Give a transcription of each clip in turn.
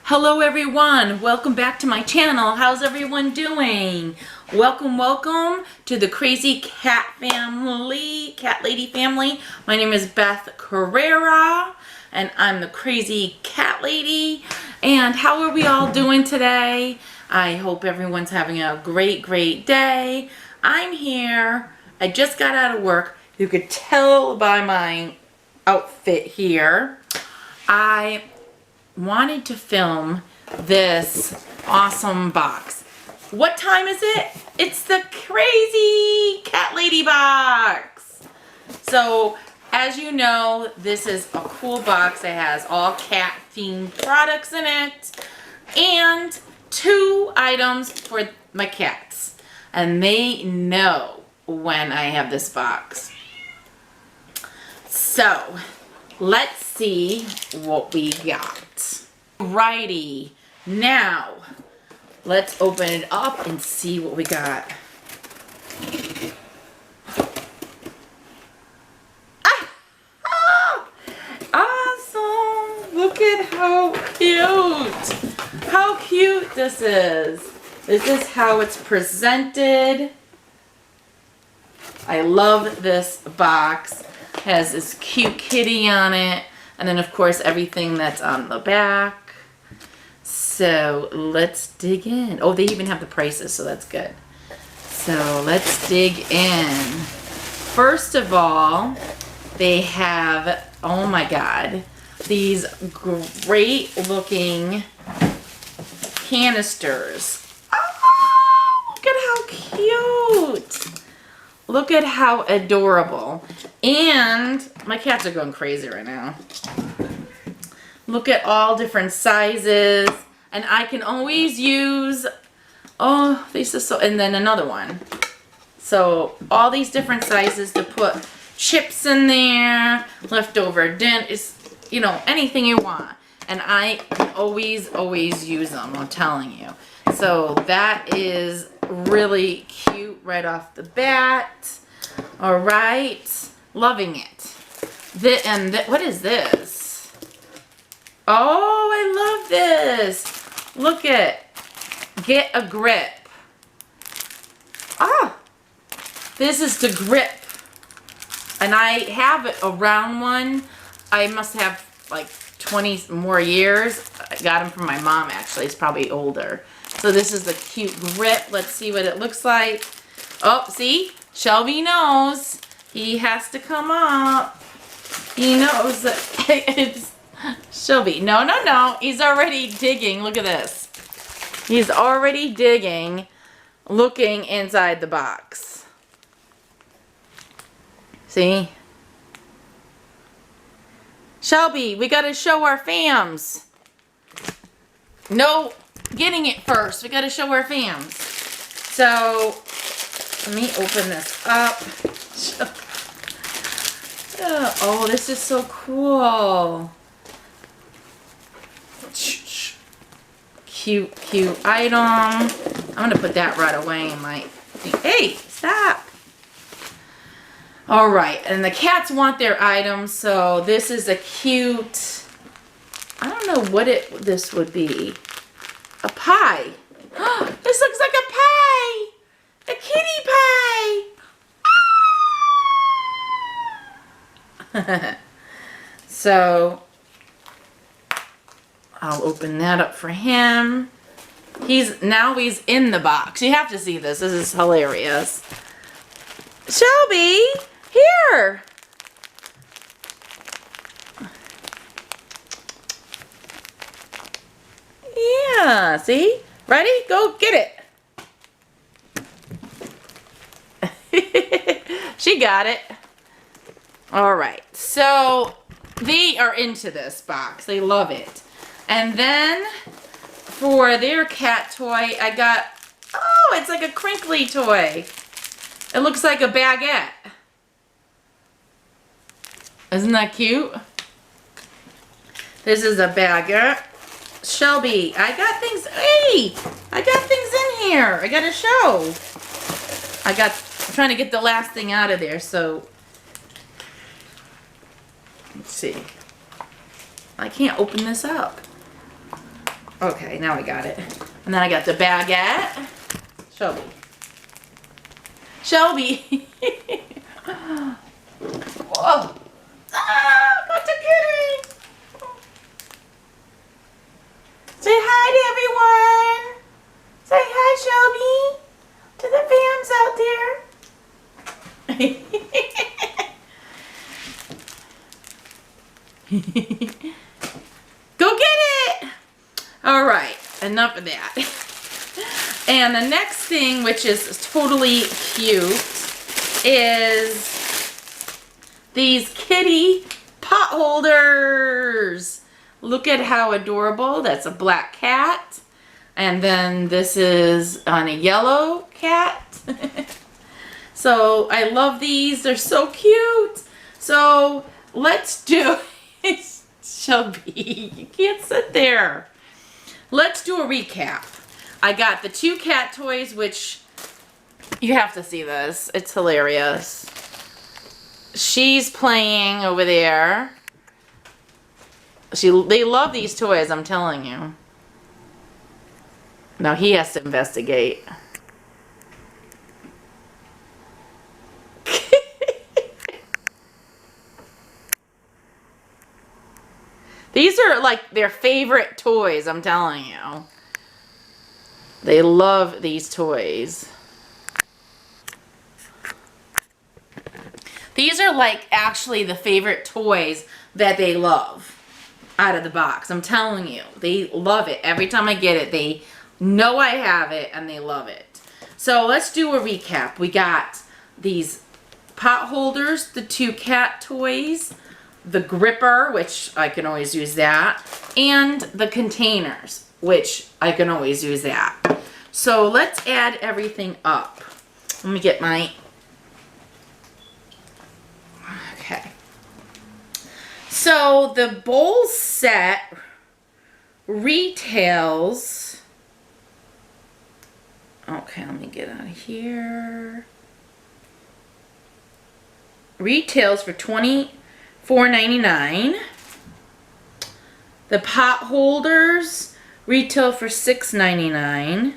Hello everyone, welcome back to my channel. How's everyone doing? Welcome to the Crazy Cat family, Cat Lady family. My name is Beth Carrera and I'm the Crazy Cat Lady. And how are we all doing today? I hope everyone's having a great day. I'm here. I just got out of work. You could tell by my outfit here. I wanted to film this awesome box. What time is it? It's the Crazy Cat Lady box. So as you know, this is a cool box. It has all cat themed products in it and 2 items for my cats. And they know when I have this box. So let's see what we got. Righty, now let's open it up and see what we got. Awesome! Look at how cute! How cute this is. This is how it's presented. I love this box. It has this cute kitty on it. And then of course everything that's on the back. So let's dig in. Oh, they even have the prices, so that's good. So let's dig in. First of all, they have, oh my God, these great looking canisters. Oh, look at how cute. Look at how adorable. And my cats are going crazy right now. Look at all different sizes. And I can always use, oh, these are so, and then another one. So all these different sizes to put chips in there, leftover dinner, you know, anything you want. And I can always use them, I'm telling you. So that is really cute right off the bat. All right, loving it. What is this? Oh, I love this. Look at, get a grip. Ah, this is the grip. And I have a round one. I must have like 20 more years. I got them from my mom actually. It's probably older. So this is the cute grip. Let's see what it looks like. Oh, see? Shelby knows. He has to come up. He knows that it's Shelby. No. He's already digging. Look at this. He's already digging, looking inside the box. See? Shelby, we got to show our fams. No, getting it first. We got to show our fams. So, let me open this up. Oh, this is so cool. Cute item. I'm going to put that right away in my thing. Hey, stop. All right, and the cats want their items, so this is a cute, I don't know what this would be. A pie. This looks like a pie. A kitty pie. So I'll open that up for him. He's in the box. You have to see this. This is hilarious. Shelby, here. Yeah, see? Ready? Go get it. She got it. All right. So they are into this box. They love it. And then for their cat toy, I got, oh, it's like a crinkly toy. It looks like a baguette. Isn't that cute? This is a baguette. Shelby, I got things, hey, I got things in here. I got to show. I'm trying to get the last thing out of there, so. Let's see. I can't open this up. Okay, now I got it. And then I got the baguette. Shelby. Shelby. Whoa. Ah, got the kitty. Say hi to everyone. Say hi, Shelby. To the fams out there. Go get it! All right, enough of that. And the next thing, which is totally cute, is these kitty pot holders. Look at how adorable. That's a black cat. And then this is on a yellow cat. So I love these. They're so cute. So let's do it. Shelby, you can't sit there. Let's do a recap. I got the 2 cat toys, which you have to see this. It's hilarious. She's playing over there. They love these toys, I'm telling you. Now he has to investigate. These are like their favorite toys, I'm telling you. They love these toys. These are like actually the favorite toys that they love out of the box. I'm telling you, they love it. Every time I get it, they know I have it and they love it. So let's do a recap. We got these pot holders, the 2 cat toys, the gripper, which I can always use that, and the containers, which I can always use that. So let's add everything up. Let me get my... Okay. So the bowl set retails... Okay, let me get out of here. Retails for $24.99. The pot holders retail for $6.99.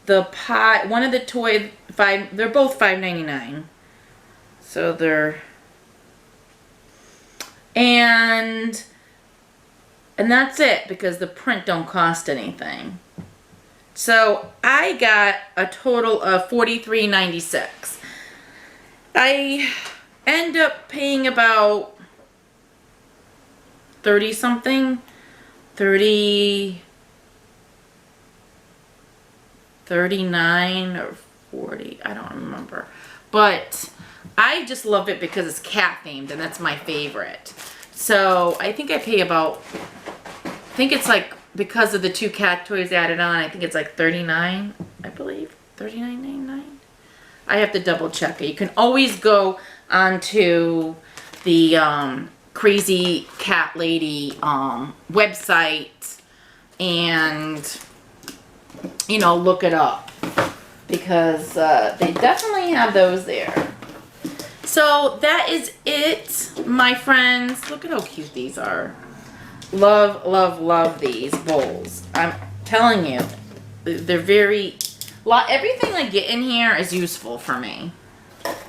The pot, one of the toy, they're both $5.99. So they're, and that's it, because the print don't cost anything. So I got a total of $43.96. I end up paying about 30 something, 39 or 40, I don't remember. But I just love it because it's cat themed and that's my favorite. So I think I pay about, I think it's like, because of the 2 cat toys added on, I think it's like 39, I believe, $39.99. I have to double check it. You can always go onto the Crazy Cat Lady website and, you know, look it up, because they definitely have those there. So that is it, my friends. Look at how cute these are. Love, love, love these bowls. I'm telling you, they're very... Everything I get in here is useful for me.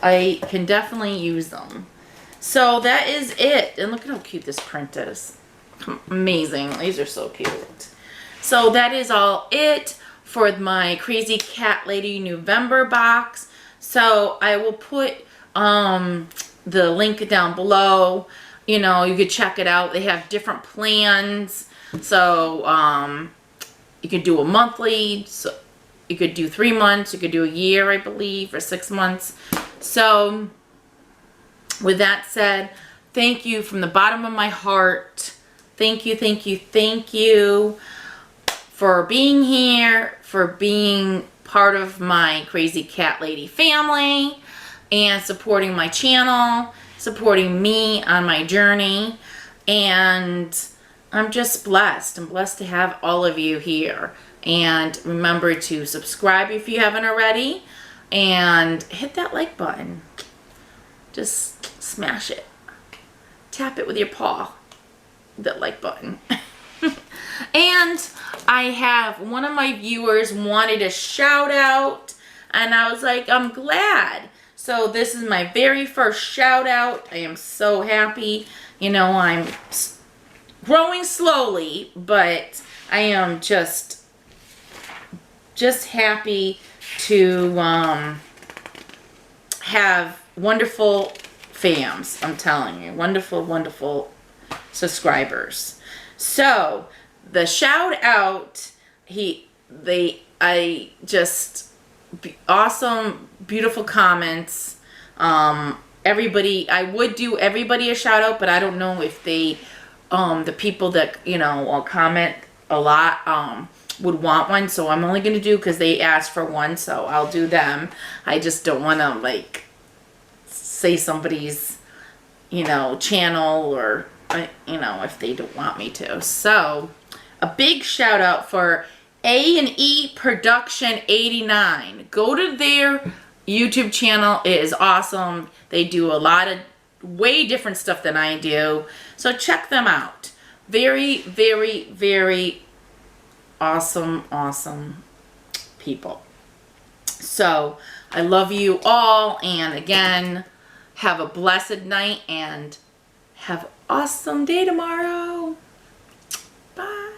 I can definitely use them. So that is it. And look at how cute this print is. Amazing. These are so cute. So that is all it for my Crazy Cat Lady November box. So I will put the link down below. You know, you could check it out. They have different plans. So you could do a monthly, so you could do 3 months, you could do a year, I believe, or 6 months. So with that said, thank you from the bottom of my heart. Thank you, thank you, thank you for being here, for being part of my Crazy Cat Lady family, and supporting my channel, supporting me on my journey. And I'm just blessed. I'm blessed to have all of you here. And remember to subscribe if you haven't already, and hit that like button. Just smash it. Tap it with your paw, that like button. And I have one of my viewers wanted a shout out, and I was like, I'm glad. So this is my very first shout out. I am so happy. You know, I'm growing slowly, but I am just happy to have wonderful fams. I'm telling you, wonderful, wonderful subscribers. So the shout out, awesome, beautiful comments. Everybody, I would do everybody a shout out, but I don't know if they, the people that, you know, will comment a lot, would want one. So I'm only going to do, because they asked for one, so I'll do them. I just don't want to, like, say somebody's, you know, channel, or, you know, if they don't want me to. So a big shout out for A&E Production 89. Go to their YouTube channel. It is awesome. They do a lot of way different stuff than I do. So check them out. Very, very, very awesome, awesome people. So I love you all. And again, have a blessed night and have an awesome day tomorrow. Bye.